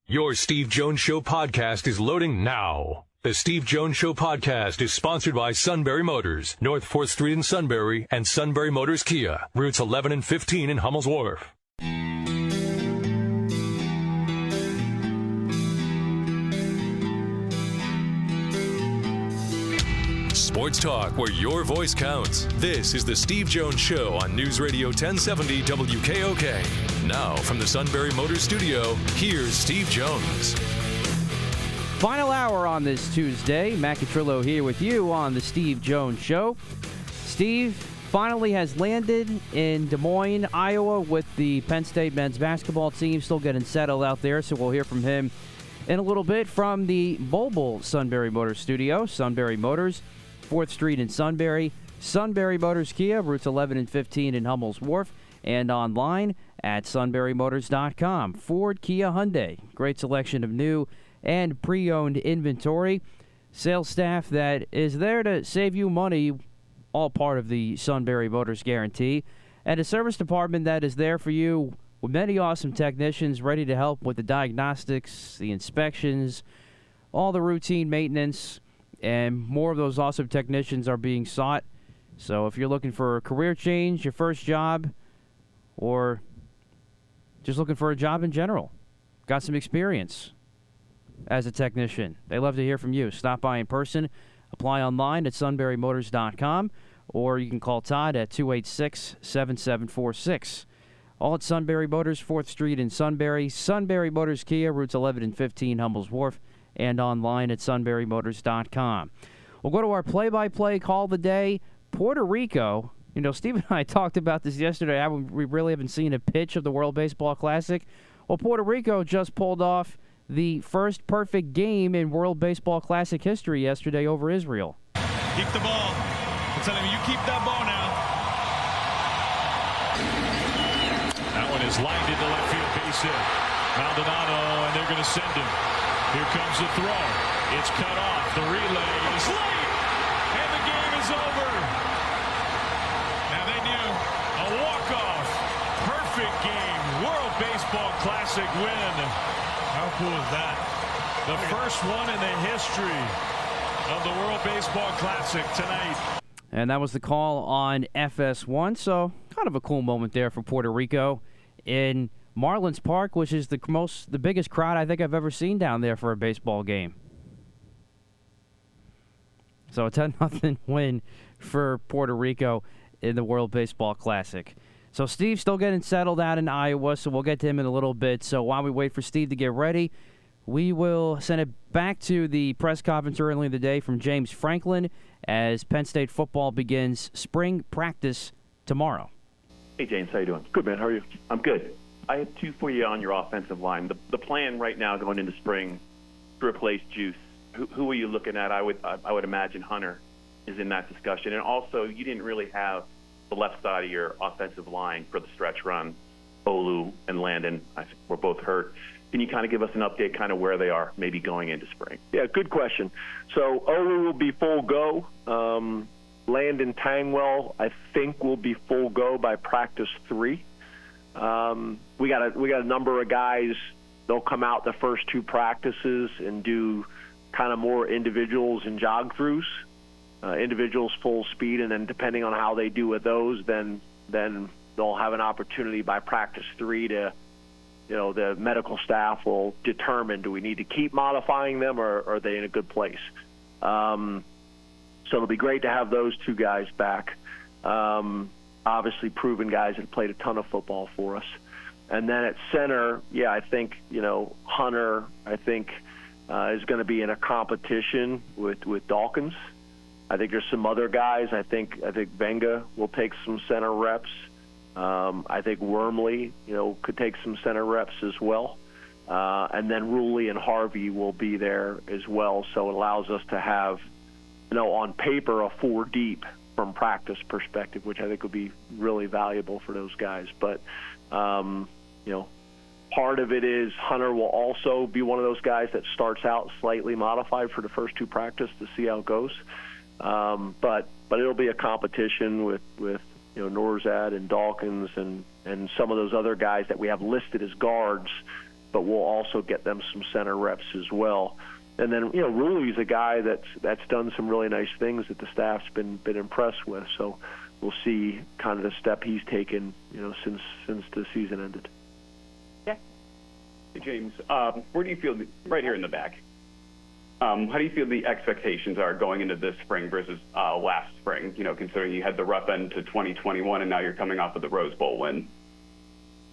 Your Steve Jones Show podcast is loading now. The Steve Jones Show podcast is sponsored by Sunbury Motors, North 4th Street in Sunbury, and Sunbury Motors Kia, routes 11 and 15 in Hummel's Wharf. Sports talk where your voice counts. This is the Steve Jones Show on News Radio 1070 WKOK. Now from the Sunbury Motors Studio, here's Steve Jones. Final hour on this Tuesday. Matt Catrillo here with you on the Steve Jones Show. Steve finally has landed in Des Moines, Iowa with the Penn State men's basketball team. Still getting settled out there, so we'll hear from him in a little bit from the mobile Sunbury Motors Studio. Sunbury Motors, 4th Street in Sunbury. Sunbury Motors Kia, routes 11 and 15 in Hummel's Wharf. And online at sunburymotors.com. Ford, Kia, Hyundai. Great selection of new and pre-owned inventory. Sales staff that is there to save you money, all part of the Sunbury Motors guarantee. And a service department that is there for you with many awesome technicians ready to help with the diagnostics, the inspections, all the routine maintenance, and more of those awesome technicians are being sought. So if you're looking for a career change, your first job, or just looking for a job in general, got some experience as a technician, they love to hear from you. Stop by in person, apply online at sunburymotors.com, or you can call Todd at 286-7746. All at Sunbury Motors, 4th Street in Sunbury. Sunbury Motors Kia, routes 11 and 15, Hummel's Wharf, and online at sunburymotors.com. We'll go to our play-by-play call of the day. Puerto Rico. You know, Steve and I talked about this yesterday. We really haven't seen a pitch of the World Baseball Classic. Well, Puerto Rico just pulled off the first perfect game in World Baseball Classic history yesterday over Israel. Keep the ball. I'm telling you, keep that ball now. That one is lined into left field, base hit. Maldonado, and they're going to send him. Here comes the throw. It's cut off. The relay is late, and the game is over. Now they knew a walk-off, perfect game, World Baseball Classic win. How cool is that? The first one in the history of the World Baseball Classic tonight. And that was the call on FS1, so kind of a cool moment there for Puerto Rico in Marlins Park, which is the biggest crowd I think I've ever seen down there for a baseball game. So a 10-0 win for Puerto Rico in the World Baseball Classic. So Steve's still getting settled out in Iowa, so we'll get to him in a little bit. So while we wait for Steve to get ready, we will send it back to the press conference early in the day from James Franklin as Penn State football begins spring practice tomorrow. Hey, James, how you doing? Good, man. How are you? I'm good. I have two for you on your offensive line. The plan right now going into spring to replace Juice. Who are you looking at? I would imagine Hunter is in that discussion. And also, you didn't really have the left side of your offensive line for the stretch run. Olu and Landon, I think, were both hurt. Can you kind of give us an update, kind of where they are, maybe going into spring? Yeah, good question. So Olu will be full go. Landon Tangwell, I think, will be full go by practice 3. We got a number of guys. They'll come out the first 2 practices and do kind of more individuals and jog throughs, individuals full speed, and then depending on how they do with those, then they'll have an opportunity by practice 3 to, the medical staff will determine, do we need to keep modifying them or are they in a good place? So it'll be great to have those 2 guys back. Obviously proven guys that have played a ton of football for us. And then at center, yeah, I think, Hunter, I think, is going to be in a competition with Dawkins. I think there's some other guys. I think Venga will take some center reps. I think Wormley, could take some center reps as well. And then Ruley and Harvey will be there as well. So it allows us to have, on paper, a 4 deep from practice perspective, which I think would be really valuable for those guys. But, part of it is Hunter will also be one of those guys that starts out slightly modified for the first 2 practices to see how it goes. But it'll be a competition with Norzad and Dawkins and some of those other guys that we have listed as guards, but we'll also get them some center reps as well. And then, Ruli's a guy that's done some really nice things that the staff's been impressed with. So we'll see kind of the step he's taken, since the season ended. Yeah. Hey, James, where do you feel, right here in the back, how do you feel the expectations are going into this spring versus last spring, considering you had the rough end to 2021 and now you're coming off of the Rose Bowl win?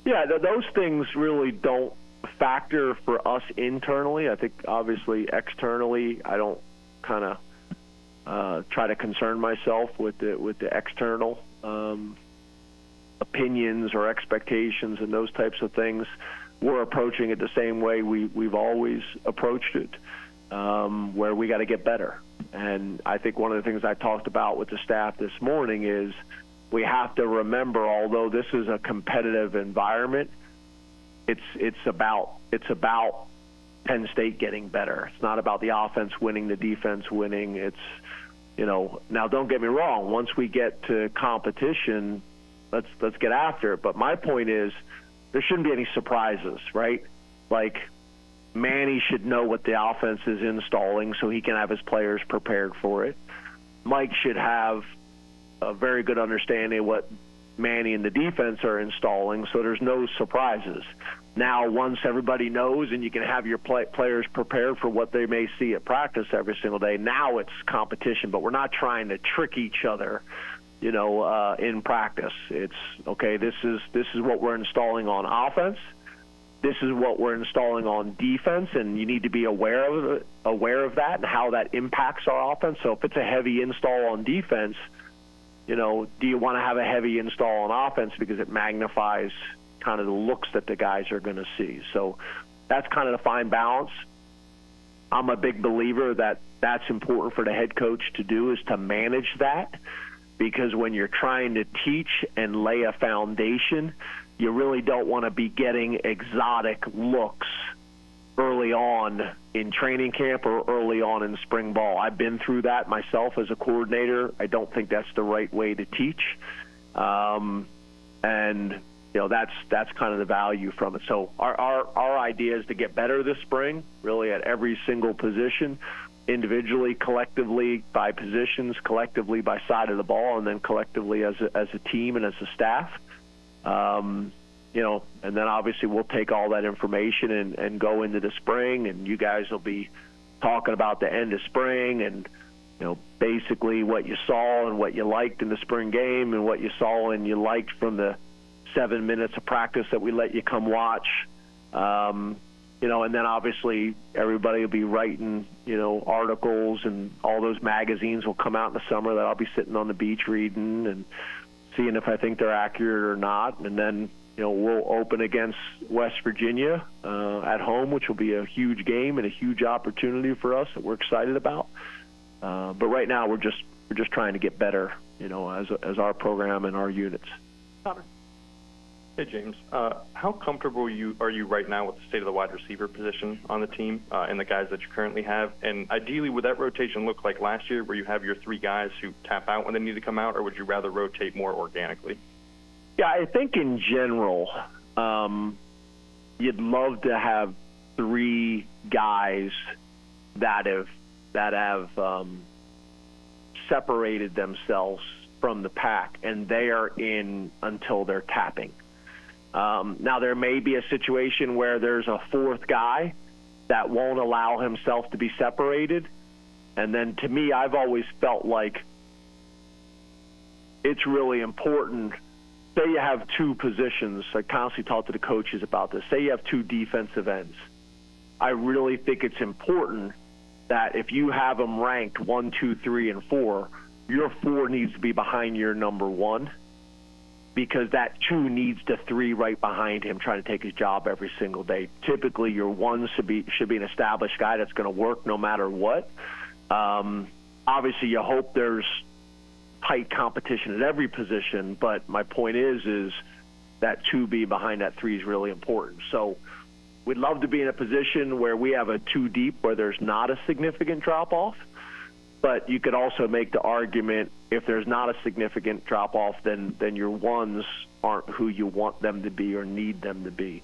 Yeah, those things really don't factor for us internally. I think, obviously, externally, I don't kind of try to concern myself with the external opinions or expectations and those types of things. We're approaching it the same way we've always approached it. Where we got to get better. And I think one of the things I talked about with the staff this morning is we have to remember, although this is a competitive environment, it's about Penn State getting better. It's not about the offense winning, the defense winning. It's, now don't get me wrong, once we get to competition, let's get after it. But my point is there shouldn't be any surprises, right? Like, Manny should know what the offense is installing so he can have his players prepared for it. Mike should have a very good understanding of what Manny and the defense are installing, so there's no surprises. Now, once everybody knows and you can have your players prepared for what they may see at practice every single day, now it's competition, but we're not trying to trick each other, in practice. It's, okay, this is what we're installing on offense. This is what we're installing on defense, and you need to be aware of that and how that impacts our offense. So if it's a heavy install on defense, do you want to have a heavy install on offense because it magnifies kind of the looks that the guys are going to see? So that's kind of the fine balance. I'm a big believer that that's important for the head coach to do, is to manage that, because when you're trying to teach and lay a foundation, you really don't want to be getting exotic looks early on in training camp or early on in spring ball. I've been through that myself as a coordinator. I don't think that's the right way to teach. And, that's kind of the value from it. So our idea is to get better this spring, really at every single position, individually, collectively, by positions, collectively by side of the ball, and then collectively as a team and as a staff. And then obviously we'll take all that information and go into the spring, and you guys will be talking about the end of spring and, basically what you saw and what you liked in the spring game and what you saw and you liked from the 7 minutes of practice that we let you come watch. And then obviously everybody will be writing, articles, and all those magazines will come out in the summer that I'll be sitting on the beach reading and seeing if I think they're accurate or not. And then, we'll open against West Virginia at home, which will be a huge game and a huge opportunity for us that we're excited about. But right now we're just trying to get better, as our program and our units. Hey, James. How comfortable are you right now with the state of the wide receiver position on the team and the guys that you currently have? And ideally, would that rotation look like last year, where you have your three guys who tap out when they need to come out, or would you rather rotate more organically? Yeah, I think in general, you'd love to have three guys that have separated themselves from the pack, and they are in until they're tapping. Now, there may be a situation where there's a fourth guy that won't allow himself to be separated. And then to me, I've always felt like it's really important. Say you have two positions. I constantly talk to the coaches about this. Say you have two defensive ends. I really think it's important that if you have them ranked 1, 2, 3, and 4, your 4 needs to be behind your number 1, because that 2 needs to 3 right behind him trying to take his job every single day. Typically, your 1 should be an established guy that's going to work no matter what. Obviously, you hope there's tight competition at every position, but my point is that 2 be behind that 3 is really important. So we'd love to be in a position where we have a 2 deep where there's not a significant drop-off, but you could also make the argument if there's not a significant drop-off, then your 1s aren't who you want them to be or need them to be.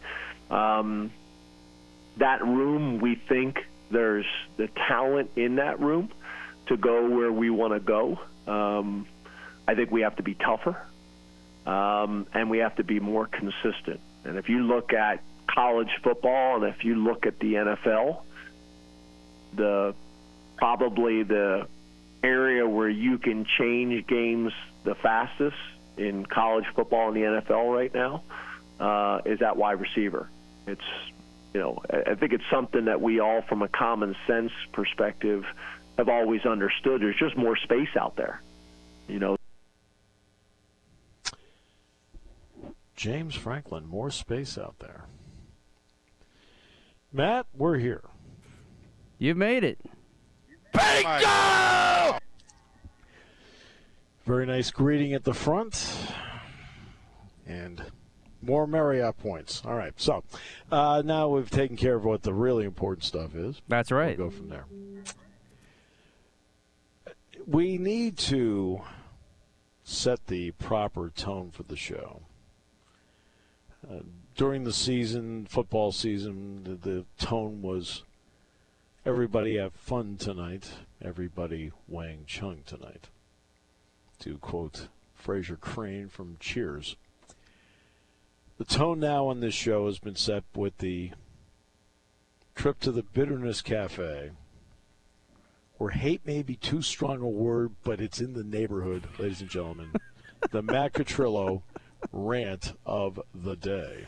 that room, we think there's the talent in that room to go where we want to go. I think we have to be tougher, and we have to be more consistent. And if you look at college football and if you look at the NFL, probably the area where you can change games the fastest in college football and the NFL right now is at wide receiver. It's, I think it's something that we all, from a common sense perspective, have always understood. There's just more space out there, James Franklin, more space out there. Matt, we're here. You made it. Bingo! Very nice greeting at the front. And more Marriott points. All right, so now we've taken care of what the really important stuff is. That's right. We'll go from there. We need to set the proper tone for the show. During the season, football season, the tone was everybody have fun tonight, everybody Wang Chung tonight, to quote Fraser Crane from Cheers. The tone now on this show has been set with the trip to the Bitterness Cafe, where hate may be too strong a word, but it's in the neighborhood, ladies and gentlemen. The Matt Catrillo rant of the day.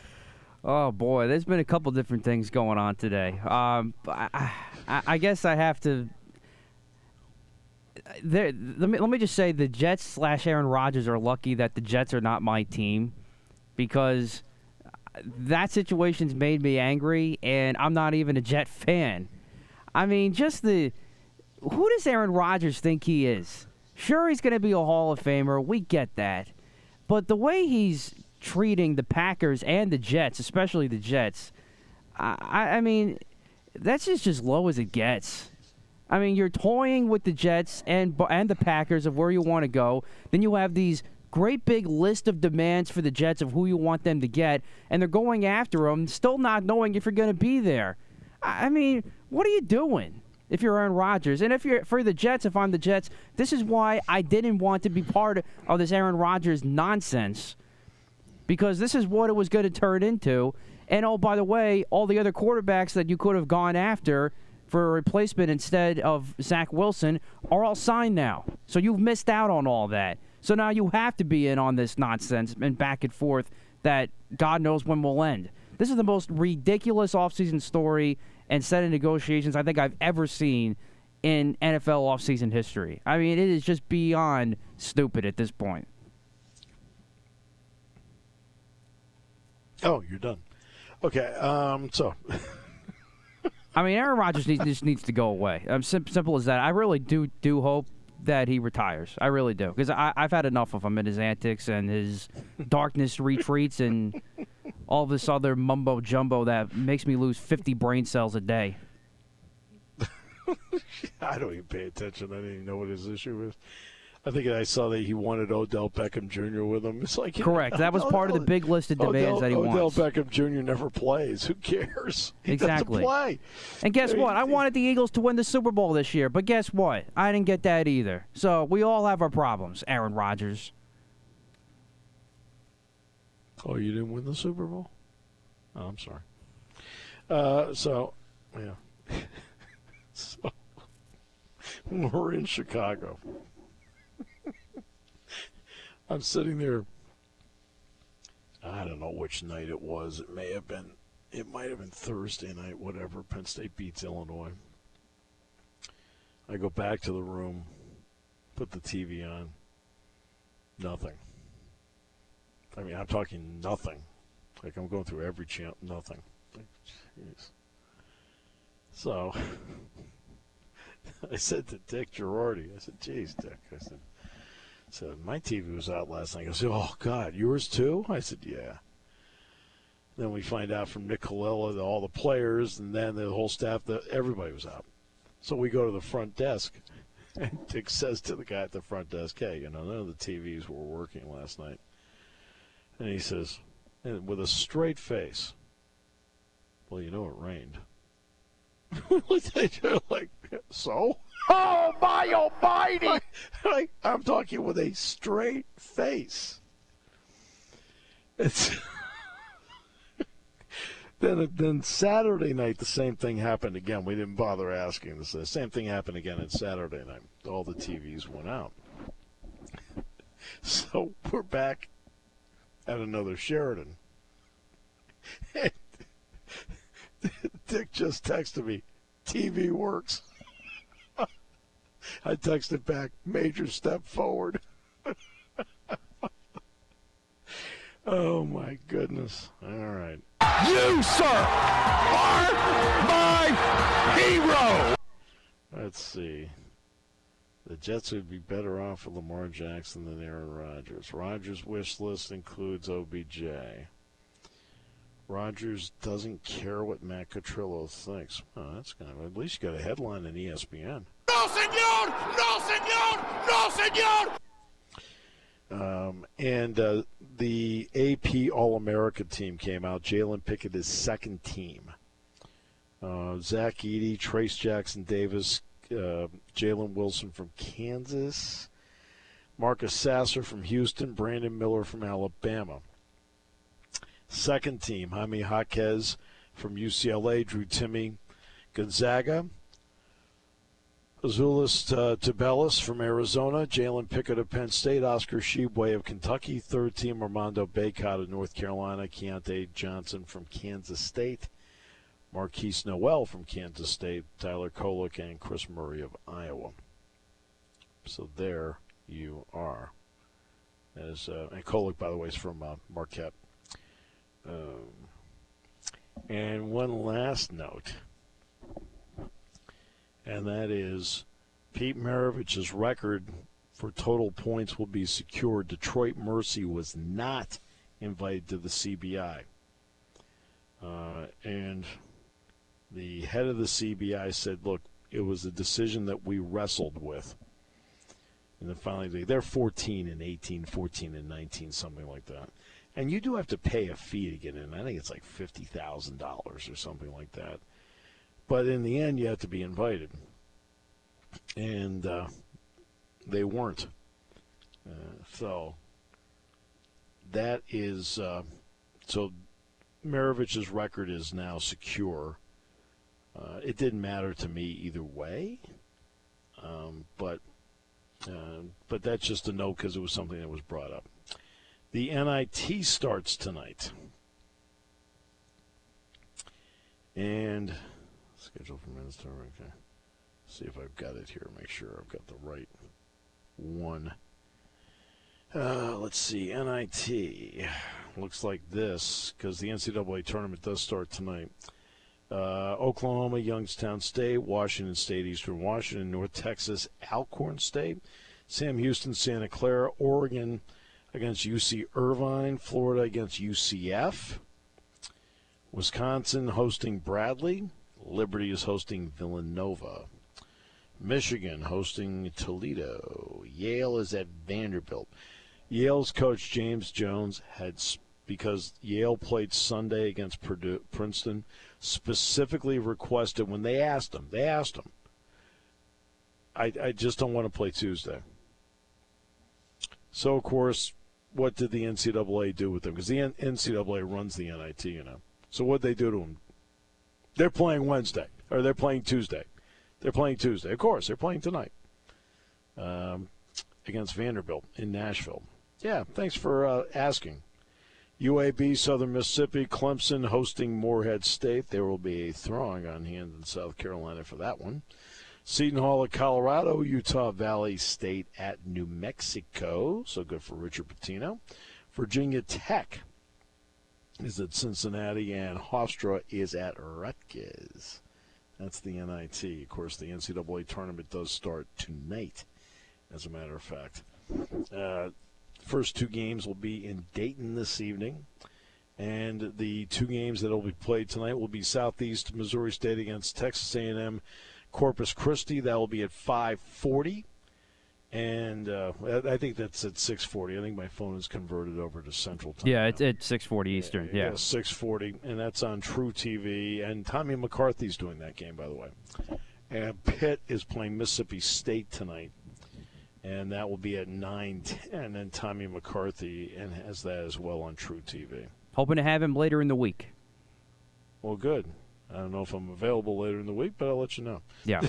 Oh, boy, there's been a couple different things going on today. I guess I have to let me just say the Jets / Aaron Rodgers are lucky that the Jets are not my team, because that situation's made me angry, and I'm not even a Jet fan. I mean, who does Aaron Rodgers think he is? Sure, he's going to be a Hall of Famer. We get that. But the way he's treating the Packers and the Jets, especially the Jets, I mean, that's just low as it gets. I mean, you're toying with the Jets and the Packers of where you want to go. Then you have these great big list of demands for the Jets of who you want them to get, and they're going after them, still not knowing if you're going to be there. I mean, what are you doing if you're Aaron Rodgers? And if I'm the Jets, this is why I didn't want to be part of this Aaron Rodgers nonsense, because this is what it was going to turn into. And, oh, by the way, all the other quarterbacks that you could have gone after for a replacement instead of Zach Wilson are all signed now. So you've missed out on all that. So now you have to be in on this nonsense and back and forth that God knows when will end. This is the most ridiculous offseason story and set of negotiations I think I've ever seen in NFL offseason history. I mean, it is just beyond stupid at this point. Oh, you're done. Okay, so... I mean, Aaron Rodgers just needs to go away. Simple as that. I really do hope that he retires. I really do. Because I've had enough of him and his antics and his darkness retreats and all this other mumbo-jumbo that makes me lose 50 brain cells a day. I don't even pay attention. I didn't even know what his issue is. I think I saw that he wanted Odell Beckham Jr. with him. It's like, correct. That was part of the big list of demands that he wants. Odell Beckham Jr. never plays. Who cares? He exactly. doesn't play. And guess what? I wanted the Eagles to win the Super Bowl this year, but guess what? I didn't get that either. So we all have our problems, Aaron Rodgers. Oh, you didn't win the Super Bowl? Oh, I'm sorry. Yeah. So we're in Chicago. I'm sitting there. I don't know which night it was. It might have been Thursday night, whatever. Penn State beats Illinois. I go back to the room, put the TV on. Nothing. I mean, I'm talking nothing. Like, I'm going through every channel. Nothing. Like, jeez. So I said to Dick Girardi, I said, geez, Dick. I said, my TV was out last night. I said, oh, God, yours too? I said, yeah. Then we find out from Nick Colella that all the players and then the whole staff, that everybody was out. So we go to the front desk, and Dick says to the guy at the front desk, hey, none of the TVs were working last night. And he says, and with a straight face, well, it rained. We looked at each other like, so? Oh, my almighty! I'm talking with a straight face. It's then Saturday night, the same thing happened again. We didn't bother asking this. The same thing happened again on Saturday night. All the TVs went out. So we're back at another Sheridan. And Dick just texted me, TV works. I texted back, major step forward. Oh, my goodness. All right. You, sir, are my hero! Let's see. The Jets would be better off with Lamar Jackson than Aaron Rodgers. Rodgers' wish list includes OBJ. Rodgers doesn't care what Matt Catrillo thinks. Oh, that's kind of, at least you got a headline in ESPN. No, senor! No, senor! No, senor! And the AP All-America team came out. Jalen Pickett is second team. Zach Edey, Trace Jackson Davis, Jalen Wilson from Kansas, Marcus Sasser from Houston, Brandon Miller from Alabama. Second team, Jaime Jaquez from UCLA, Drew Timme, Gonzaga, Azulis Tubelis from Arizona, Jalen Pickett of Penn State, Oscar Tshiebwe of Kentucky, third team Armando Bacot of North Carolina, Keontae Johnson from Kansas State, Marquise Noel from Kansas State, Tyler Kolek, and Chris Murray of Iowa. So there you are. And Kolek, by the way, is from Marquette. And one last note, and that is Pete Maravich's record for total points will be secured. Detroit Mercy was not invited to the CBI. And the head of the CBI said, look, it was a decision that we wrestled with. And then finally, they're 14 and 18, 14 and 19, something like that. And you do have to pay a fee to get in. I think it's like $50,000 or something like that. But in the end, you have to be invited. And they weren't. So that is so Maravich's record is now secure. It didn't matter to me either way. But that's just a note because it was something that was brought up. The NIT starts tonight. And schedule for men's tour. Okay. See if I've got it here. Make sure I've got the right one. Let's see. NIT looks like this because the NCAA tournament does start tonight. Oklahoma, Youngstown State, Washington State, Eastern Washington, North Texas, Alcorn State, Sam Houston, Santa Clara, Oregon against UC Irvine, Florida against UCF, Wisconsin hosting Bradley, Liberty is hosting Villanova, Michigan hosting Toledo, Yale is at Vanderbilt. Yale's coach James Jones because Yale played Sunday against Princeton, specifically requested when they asked him, I just don't want to play Tuesday. So, of course, what did the NCAA do with them? Because the NCAA runs the NIT, So what did they do to them? They're playing Wednesday, or they're playing Tuesday. They're playing Tuesday. Of course, they're playing tonight against Vanderbilt in Nashville. Yeah, thanks for asking. UAB, Southern Mississippi, Clemson hosting Morehead State. There will be a throwing on hand in South Carolina for that one. Seton Hall at Colorado, Utah Valley State at New Mexico. So good for Richard Pitino. Virginia Tech is at Cincinnati, and Hofstra is at Rutgers. That's the NIT. Of course, the NCAA tournament does start tonight, as a matter of fact. First two games will be in Dayton this evening. And the two games that will be played tonight will be Southeast Missouri State against Texas A&M Corpus Christi. That will be at 5:40. And I think that's at 6:40. I think my phone is converted over to Central Time. Yeah, it's at 6:40 Eastern. Yeah, 6:40, and that's on True TV. And Tommy McCarthy's doing that game, by the way. And Pitt is playing Mississippi State tonight, and that will be at 9:10. And Tommy McCarthy and has that as well on True TV. hoping to have him later in the week. Well, good. I don't know if I'm available later in the week, but I'll let you know. Yeah.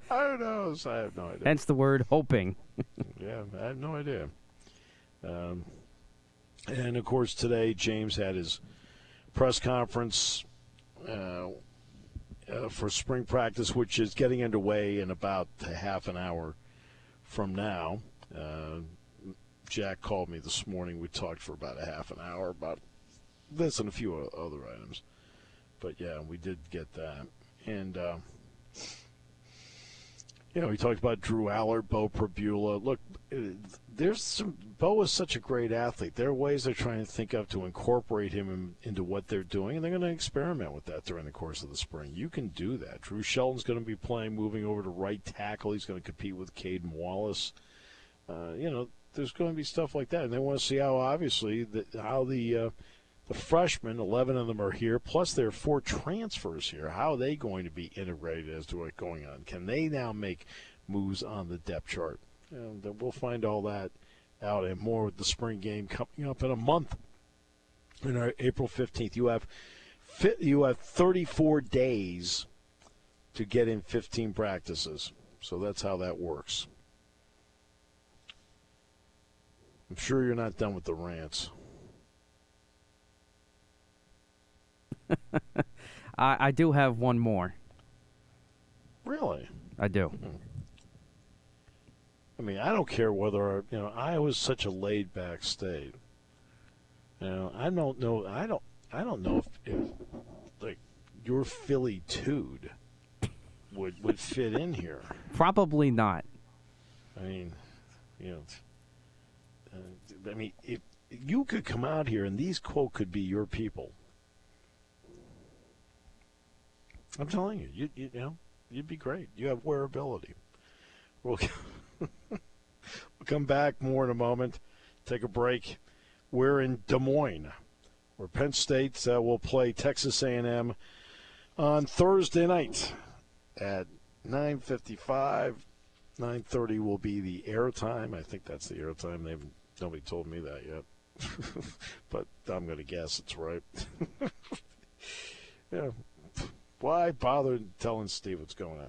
Who knows? I have no idea. Hence the word hoping. Yeah, I have no idea. And, of course, today James had his press conference for spring practice, which is getting underway in about half an hour from now. Jack called me this morning. We talked for about a half an hour about this and a few other items. But, yeah, we did get that. And, we talked about Drew Allard, Bo Prabula. Look, Bo is such a great athlete. There are ways they're trying to think of to incorporate him into what they're doing, and they're going to experiment with that during the course of the spring. You can do that. Drew Shelton's going to be playing, moving over to right tackle. He's going to compete with Caden Wallace. There's going to be stuff like that, and they want to see how, obviously, how the freshmen, 11 of them are here, plus there are 4 transfers here. How are they going to be integrated as to what's going on? Can they now make moves on the depth chart? And we'll find all that out and more with the spring game coming up in a month. On our April 15th, you have 34 days to get in 15 practices. So that's how that works. I'm sure you're not done with the rants. I do have one more. Really? I do. I mean, I don't care whether Iowa's such a laid-back state. I don't know. I don't know if like your Philly Tude would fit in here. Probably not. I mean, if you could come out here and these could be your people. I'm telling you, you'd be great. You have wearability. We'll come back more in a moment. Take a break. We're in Des Moines, where Penn State will play Texas A&M on Thursday night at 9:55. 9:30 will be the airtime. I think that's the airtime. Nobody told me that yet, but I'm going to guess it's right. Yeah. Why bother telling Steve what's going on?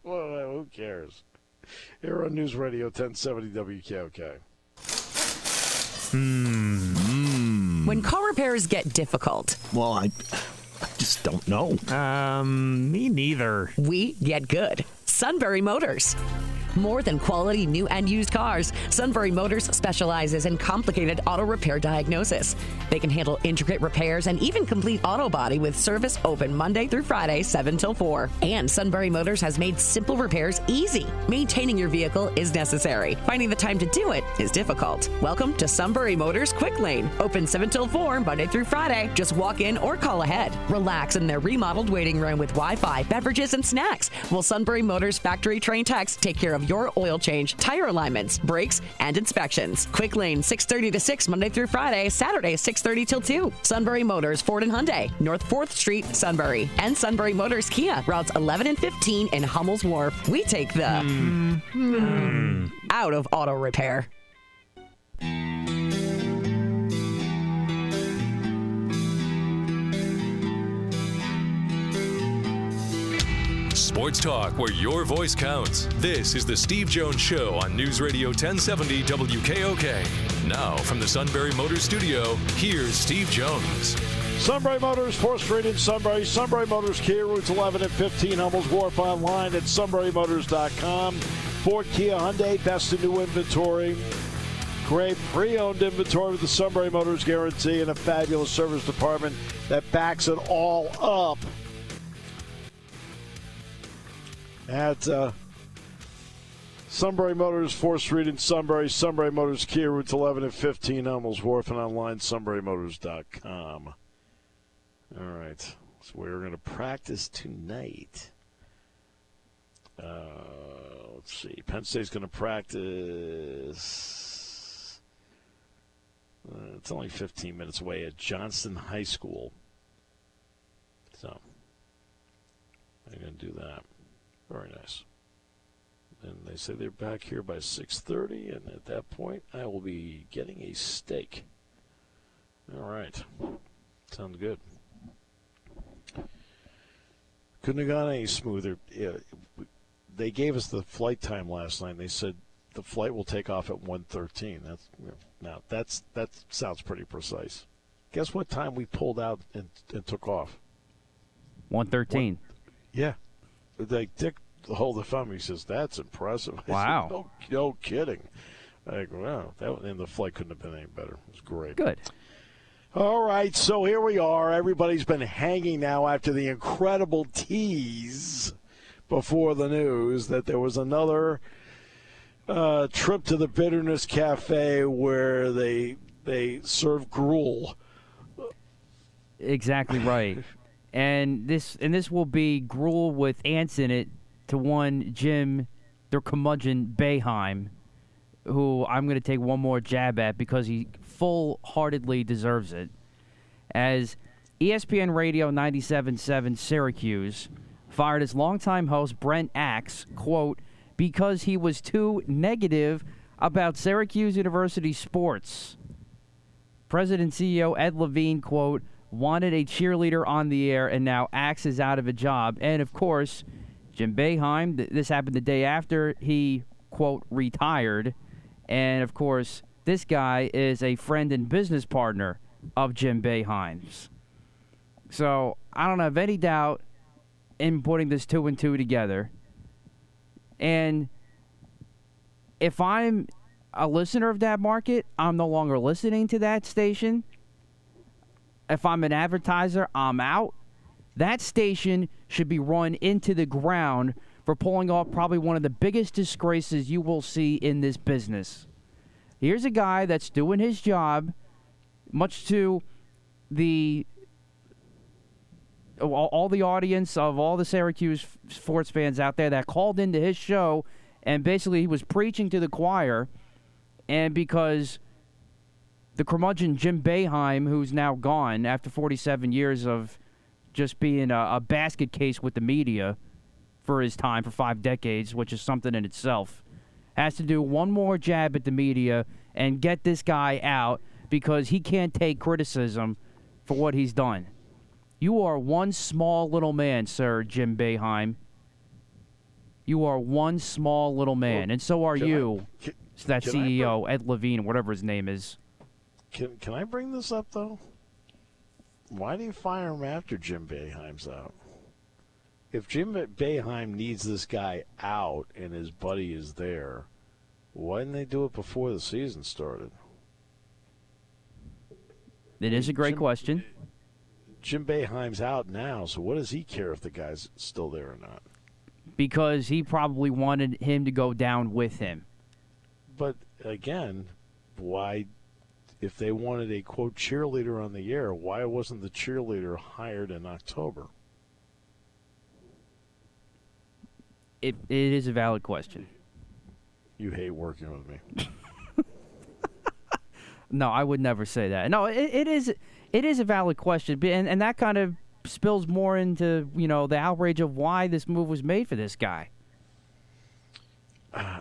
Well, who cares? Here on News Radio 1070 WKOK. When car repairs get difficult. Well, I just don't know. Me neither. We get good. Sunbury Motors. More than quality new and used cars, Sunbury Motors specializes in complicated auto repair diagnosis. They can handle intricate repairs and even complete auto body with service open Monday through Friday, 7 till 4. And Sunbury Motors has made simple repairs easy. Maintaining your vehicle is necessary. Finding the time to do it is difficult. Welcome to Sunbury Motors Quick Lane. Open 7 till 4, Monday through Friday. Just walk in or call ahead. Relax in their remodeled waiting room with Wi-Fi, beverages, and snacks. While Sunbury Motors factory trained techs take care of your oil change, tire alignments, brakes, and inspections. Quick Lane, 6:30 to 6, Monday through Friday, Saturday, 6:30 till 2. Sunbury Motors, Ford and Hyundai, North 4th Street, Sunbury. And Sunbury Motors Kia, routes 11 and 15 in Hummel's Wharf. We take the out of auto repair. Sports talk where your voice counts. This is the Steve Jones Show on News Radio 1070 WKOK. Now from the Sunbury Motors Studio, here's Steve Jones. Sunbury Motors, 4th Street in Sunbury. Sunbury Motors Kia, routes 11 and 15. Hummel's Wharf, online at sunburymotors.com. Ford, Kia, Hyundai, best in new inventory. Great pre-owned inventory with the Sunbury Motors guarantee and a fabulous service department that backs it all up. At Sunbury Motors, 4th Street in Sunbury. Sunbury Motors Kia, routes 11 and 15, Hummel's Wharf, and online, sunburymotors.com. All right, so we're going to practice tonight. Let's see. Penn State's going to practice. It's only 15 minutes away at Johnston High School. So they're going to do that. Very nice. And they say they're back here by 6:30, and at that point, I will be getting a steak. All right. Sounds good. Couldn't have gone any smoother. Yeah, they gave us the flight time last night, and they said the flight will take off at 1:13. That sounds pretty precise. Guess what time we pulled out and took off? 1:13. Yeah. Like Dick, the whole family says, that's impressive. Wow. Said, no kidding. I go, wow. And the flight couldn't have been any better. It was great. Good. All right, so here we are. Everybody's been hanging now after the incredible tease before the news that there was another trip to the Bitterness Cafe where they serve gruel. Exactly right. And this will be gruel with ants in it to one Jim, their curmudgeon, Boeheim, who I'm going to take one more jab at because he full-heartedly deserves it. As ESPN Radio 97.7 Syracuse fired its longtime host Brent Axe, quote, because he was too negative about Syracuse University sports. President and CEO Ed Levine, quote, wanted a cheerleader on the air, and now Axe is out of a job. And, of course, Jim Boeheim, this happened the day after he, quote, retired. And, of course, this guy is a friend and business partner of Jim Boeheim's. So I don't have any doubt in putting this 2 and 2 together. And if I'm a listener of that market, I'm no longer listening to that station. If I'm an advertiser, I'm out. That station should be run into the ground for pulling off probably one of the biggest disgraces you will see in this business. Here's a guy that's doing his job, much to all the audience of all the Syracuse sports fans out there that called into his show, and basically he was preaching to the choir, and because the curmudgeon Jim Boeheim, who's now gone after 47 years of just being a basket case with the media for his time, for 5 decades, which is something in itself, has to do one more jab at the media and get this guy out because he can't take criticism for what he's done. You are one small little man, sir, Jim Boeheim. You are one small little man, and so are you, that CEO, Ed Levine, whatever his name is. Can I bring this up, though? Why do you fire him after Jim Boeheim's out? If Jim Boeheim needs this guy out and his buddy is there, why didn't they do it before the season started? It is a great question. Jim Boeheim's out now, so what does he care if the guy's still there or not? Because he probably wanted him to go down with him. But, again, why, if they wanted a, quote, cheerleader on the air, why wasn't the cheerleader hired in October? It is a valid question. You hate working with me. No, I would never say that. No, it is a valid question, and that kind of spills more into, the outrage of why this move was made for this guy.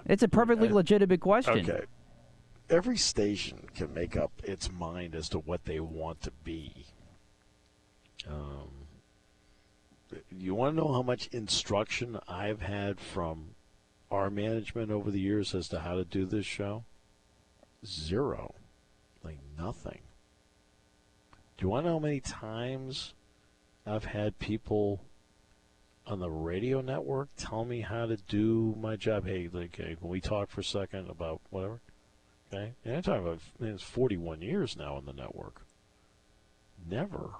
It's a perfectly legitimate question. Okay. Every station can make up its mind as to what they want to be. You want to know how much instruction I've had from our management over the years as to how to do this show? Zero. Like nothing. Do you want to know how many times I've had people on the radio network tell me how to do my job? Hey, can we talk for a second about whatever? Okay? And I'm talking about, it's 41 years now on the network. Never.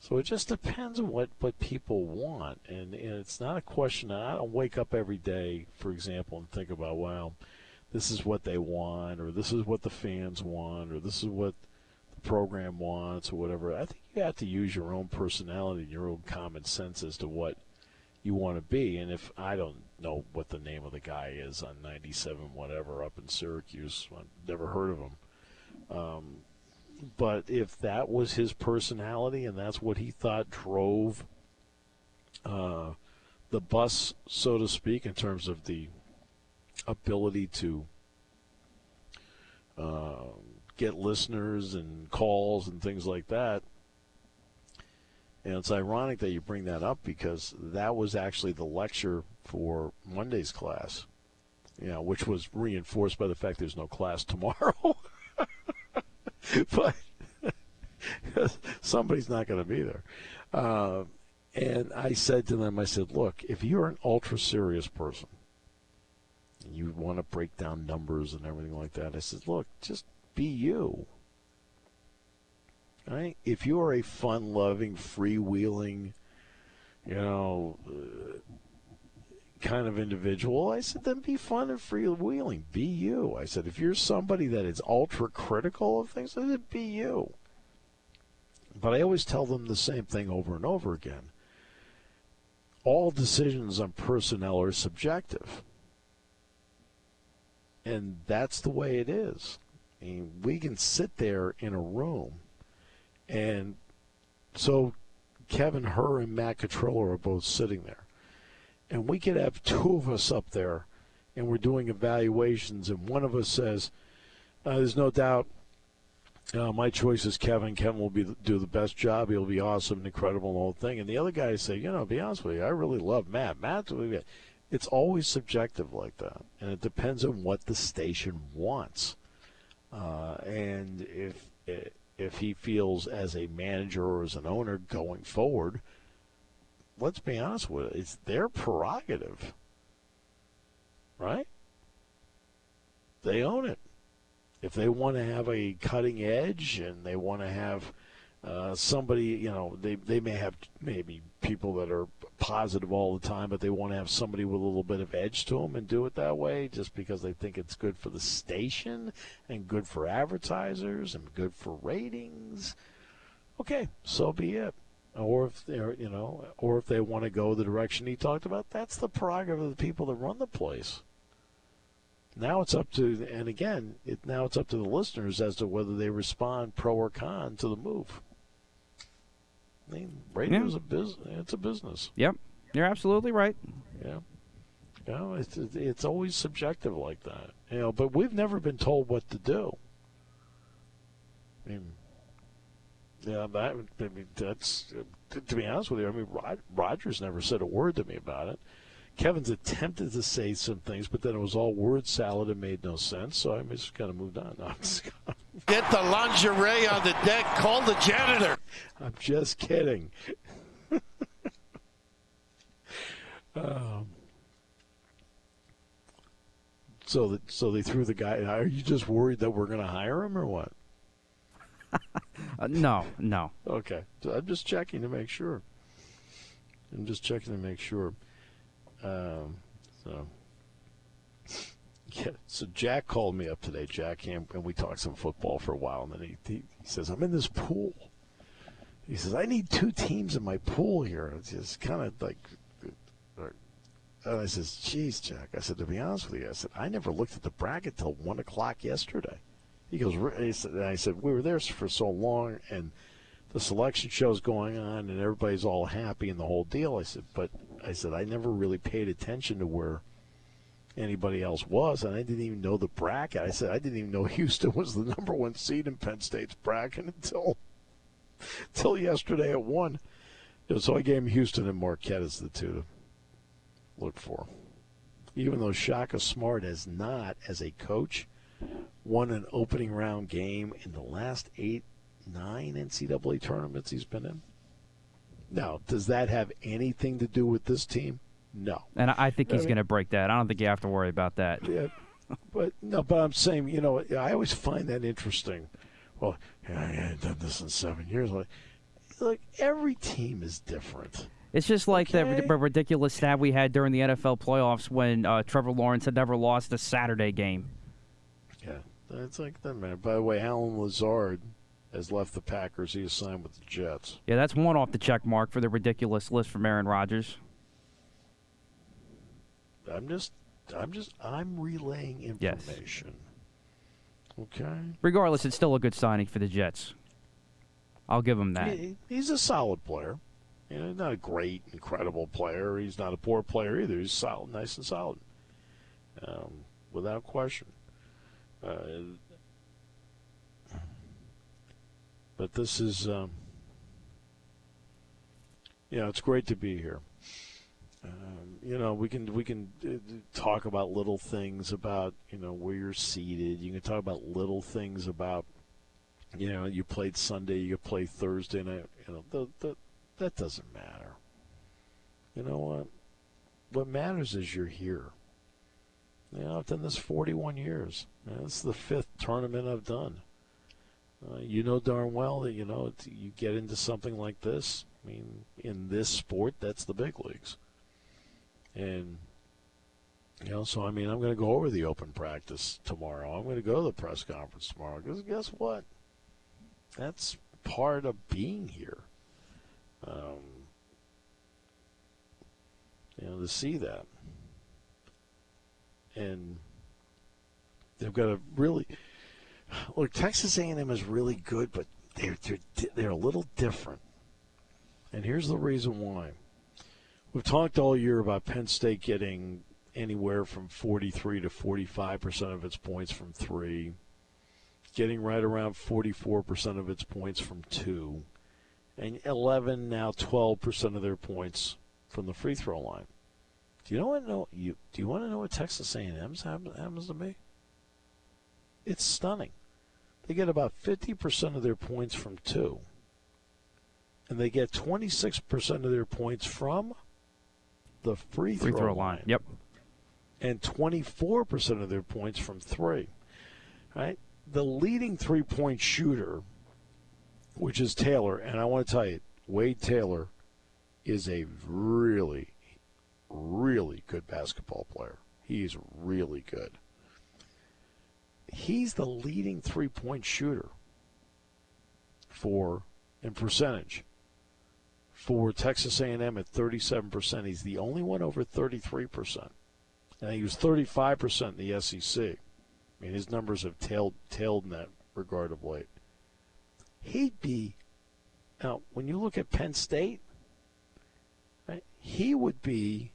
So it just depends on what people want. And it's not a question. I don't wake up every day, for example, and think about, well, this is what they want, or this is what the fans want, or this is what the program wants, or whatever. I think you have to use your own personality and your own common sense as to what you want to be. And if I don't know what the name of the guy is on 97 whatever up in Syracuse, I've never heard of him. But if that was his personality and that's what he thought drove the bus, so to speak, in terms of the ability to get listeners and calls and things like that. And it's ironic that you bring that up because that was actually the lecture for Monday's class, which was reinforced by the fact there's no class tomorrow. But somebody's not going to be there. And I said to them, I said, look, if you're an ultra-serious person, and you want to break down numbers and everything like that, I said, look, just be you. Right? If you are a fun-loving, freewheeling, kind of individual, I said, then be fun and freewheeling. Be you. I said, if you're somebody that is ultra-critical of things, I said, be you. But I always tell them the same thing over and over again. All decisions on personnel are subjective. And that's the way it is. I mean, we can sit there in a room, and so Kevin Herr and Matt Catrillo are both sitting there. And we could have two of us up there, and we're doing evaluations, and one of us says, there's no doubt my choice is Kevin. Kevin will do the best job. He'll be awesome and incredible and the whole thing. And the other guys say, to be honest with you, I really love Matt. It's always subjective like that, and it depends on what the station wants. And if he feels as a manager or as an owner going forward, let's be honest with it, it's their prerogative, right? They own it. If they want to have a cutting edge and they want to have somebody, they may have maybe people that are positive all the time, but they want to have somebody with a little bit of edge to them and do it that way just because they think it's good for the station and good for advertisers and good for ratings. Okay, so be it. Or if they're, or if they want to go the direction he talked about, that's the prerogative of the people that run the place. Now it's up to, and again, now it's up to the listeners as to whether they respond pro or con to the move. I mean, radio is a business. It's a business. Yep, you're absolutely right. Yeah, it's always subjective like that. But we've never been told what to do. I mean, that's to be honest with you. I mean, Rogers never said a word to me about it. Kevin's attempted to say some things, but then it was all word salad and made no sense, so I just kind of moved on. No, Get the lingerie on the deck. Call the janitor. I'm just kidding. So they threw the guy. Are you just worried that we're going to hire him or what? No. Okay. So I'm just checking to make sure. So Jack called me up today, Jack, and we talked some football for a while, and then he says, I'm in this pool. He says, I need two teams in my pool here. It's just kind of like, and I says, geez, Jack. I said, to be honest with you, I said, I never looked at the bracket till 1 o'clock yesterday. He goes, and I said, we were there for so long, and the selection show's going on, and everybody's all happy and the whole deal. I said, I never really paid attention to where anybody else was, and I didn't even know the bracket. I said, I didn't even know Houston was the number one seed in Penn State's bracket until yesterday at 1. So I gave him Houston and Marquette as the two to look for. Even though Shaka Smart has not, as a coach, won an opening round game in the last 8-9 NCAA tournaments he's been in. Now, does that have anything to do with this team? No. And I think he's going to break that. I don't think you have to worry about that. Yeah, but I'm saying, I always find that interesting. Well, I haven't done this in 7 years. Like every team is different. It's just like the ridiculous stat we had during the NFL playoffs when Trevor Lawrence had never lost a Saturday game. Yeah, it's like that, man. By the way, Alan Lazard has left the Packers. He is signed with the Jets. Yeah, that's one off the check mark for the ridiculous list from Aaron Rodgers. I'm relaying information. Yes. Okay. Regardless, it's still a good signing for the Jets. I'll give him that. He's a solid player. He's not a great, incredible player. He's not a poor player either. He's solid, nice and solid, without question. But this is, it's great to be here. We can talk about little things about where you're seated. You can talk about little things about you played Sunday, you play Thursday night. That doesn't matter. You know what? What matters is you're here. I've done this 41 years. This is the 5th tournament I've done. You know darn well that, you get into something like this. I mean, in this sport, that's the big leagues. And, so, I'm going to go over the open practice tomorrow. I'm going to go to the press conference tomorrow. Because guess what? That's part of being here. To see that. And they've got a really – look, Texas A&M is really good, but they're a little different. And here's the reason why. We've talked all year about Penn State getting anywhere from 43 to 45% of its points from 3, getting right around 44% of its points from 2, and 11, now 12% of their points from the free throw line. Do you want to know what Texas A&M's happens to be? It's stunning. They get about 50% of their points from 2, and they get 26% of their points from the free throw line. Yep. And 24% of their points from 3. Right? The leading three-point shooter, which is Taylor, and I want to tell you, Wade Taylor is a really, really good basketball player. He's really good. He's the leading three-point shooter in percentage for Texas A&M at 37%. He's the only one over 33%. And he was 35% in the SEC. I mean, his numbers have tailed in that regard of late. Now, when you look at Penn State, right, he would be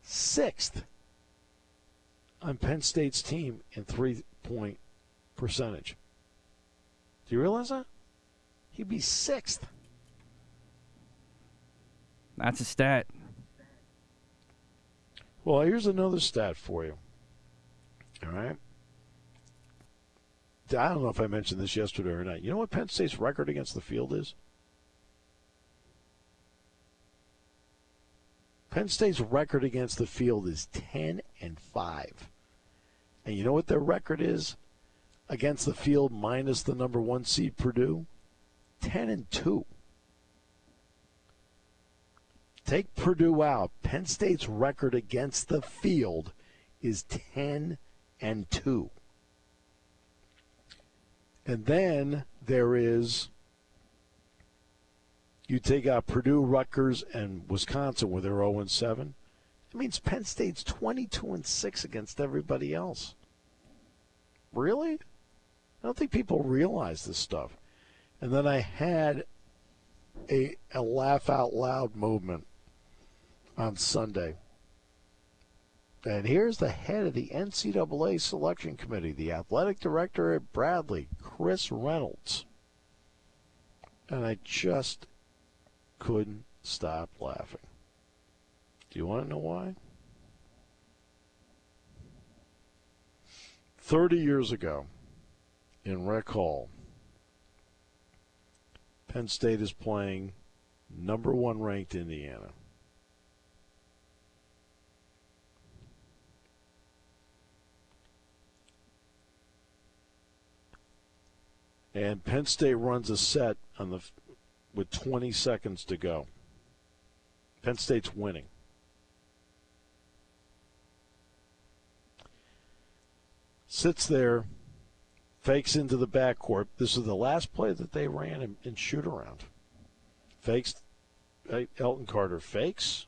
6th on Penn State's team in three-point percentage. Do you realize that? He'd be 6th. That's a stat. Well, here's another stat for you. All right? I don't know if I mentioned this yesterday or not. You know what Penn State's record against the field is? Penn State's record against the field is 10-5. And you know what their record is against the field minus the number 1 seed Purdue? 10-2. Take Purdue out. Penn State's record against the field is 10-2. And then there is, you take out Purdue, Rutgers, and Wisconsin where they're 0-7. It means Penn State's 22-6 against everybody else. Really? I don't think people realize this stuff. And then I had a laugh out loud moment on Sunday. And here's the head of the NCAA selection committee, the athletic director at Bradley, Chris Reynolds. And I just couldn't stop laughing. Do you want to know why? 30 years ago in Rec Hall, Penn State is playing number 1 ranked Indiana. And Penn State runs a set with 20 seconds to go. Penn State's winning. Sits there, fakes into the backcourt. This is the last play that they ran in shoot-around. Fakes. Elton Carter fakes,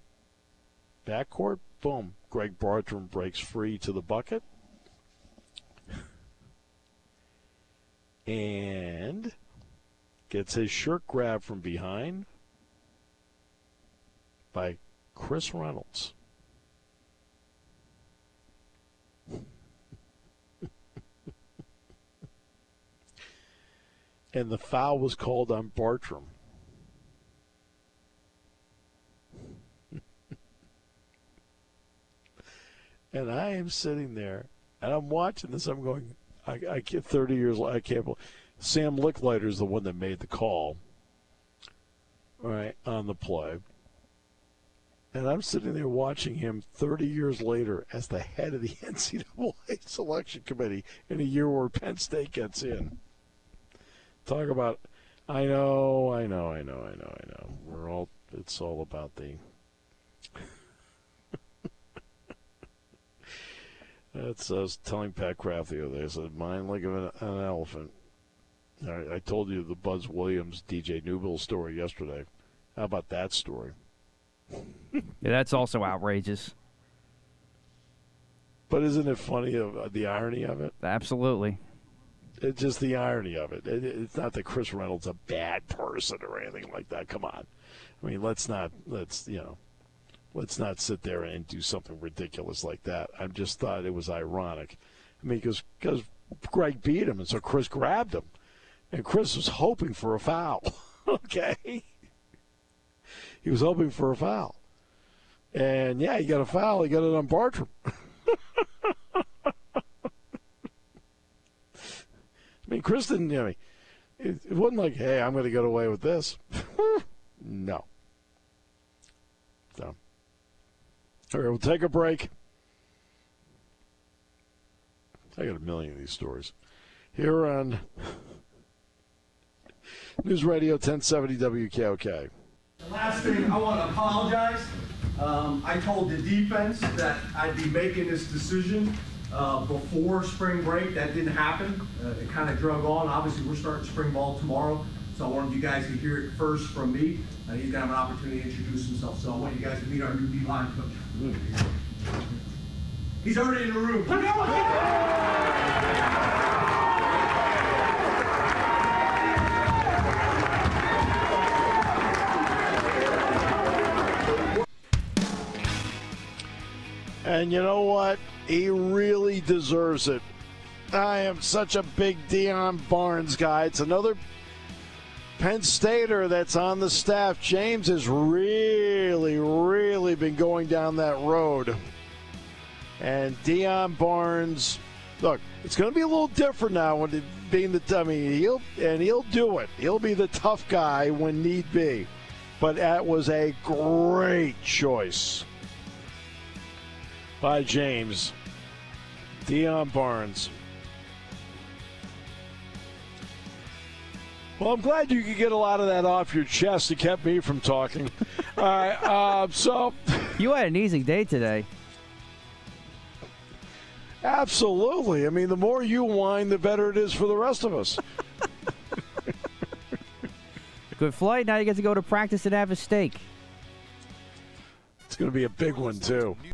backcourt. Boom. Greg Bartram breaks free to the bucket. And gets his shirt grabbed from behind by Chris Reynolds. And the foul was called on Bartram. And I am sitting there, and I'm watching this. I'm going, I get 30 years old. I can't believe. Sam Licklider is the one that made the call, right, on the play. And I'm sitting there watching him 30 years later as the head of the NCAA selection committee in a year where Penn State gets in. Talk about, I know. It's all about the. I was telling Pat Kraft the other day, I said, mind like an elephant. I told you the Buzz Williams, DJ Newbill story yesterday. How about that story? Yeah, that's also outrageous. But isn't it funny of the irony of it? Absolutely. It's just the irony of it. It's not that Chris Reynolds is a bad person or anything like that. Come on. I mean, let's not sit there and do something ridiculous like that. I just thought it was ironic. I mean, because Greg beat him, and so Chris grabbed him. And Chris was hoping for a foul. Okay? He was hoping for a foul. And, yeah, he got a foul. He got it on Bartram. I mean, Chris didn't, it wasn't like, hey, I'm going to get away with this. No. So, all right, we'll take a break. I got a million of these stories. Here on News Radio 1070 WKOK. The last thing, I want to apologize. I told the defense that I'd be making this decision before spring break. That didn't happen. It kind of drug on. Obviously, we're starting spring ball tomorrow, so I wanted you guys to hear it first from me. He's going to have an opportunity to introduce himself, so I want you guys to meet our new D-line coach. He's already in the room. And you know what? He really deserves it. I am such a big Deion Barnes guy. It's another Penn Stater that's on the staff. James has really been going down that road. And Deion Barnes, look, it's going to be a little different now when being he'll do it. He'll be the tough guy when need be. But that was a great choice by James. Deion Barnes. Well, I'm glad you could get a lot of that off your chest. It kept me from talking. All right, so. You had an easy day today. Absolutely. I mean, the more you whine, the better it is for the rest of us. Good flight. Now you get to go to practice and have a steak. It's going to be a big one, too.